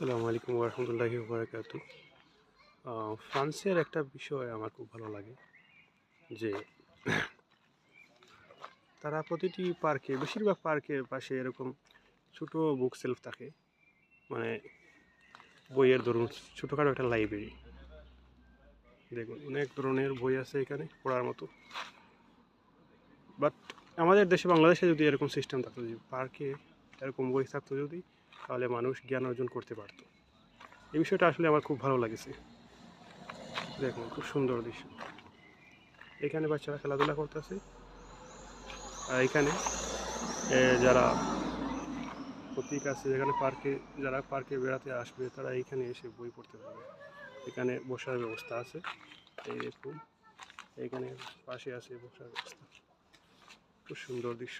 আসসালামু আলাইকুম ওরহমতুল্লাহি ওবারাকাতু। ফ্রান্সের একটা বিষয় আমার খুব ভালো লাগে যে তারা প্রতিটি পার্কে, বেশিরভাগ পার্কের পাশে এরকম ছোট বুক সেলফ থাকে। মানে বইয়ের ধরুন ছোটোখাটো একটা লাইব্রেরি। দেখুন অনেক ধরনের বই আছে এখানে পড়ার মতো। বাট আমাদের দেশে বাংলাদেশে যদি এরকম সিস্টেম থাকতো, যে পার্কে এরকম বই থাকতো যদি, তাহলে মানুষ জ্ঞান অর্জন করতে পারতো। এই বিষয়টা আসলে আমার খুব ভালো লাগেছে। দেখুন খুব সুন্দর দৃশ্য। এখানে বাচ্চারা খেলাধুলা করতেছে, আর এখানে যারা প্রতীক আছে, যেখানে পার্কে যারা পার্কে বেড়াতে আসবে তারা এইখানে এসে বই পড়তে পারবে। এখানে বসার ব্যবস্থা আছে, এই দেখুন এখানে পাশে আছে বসার ব্যবস্থা। খুব সুন্দর দৃশ্য।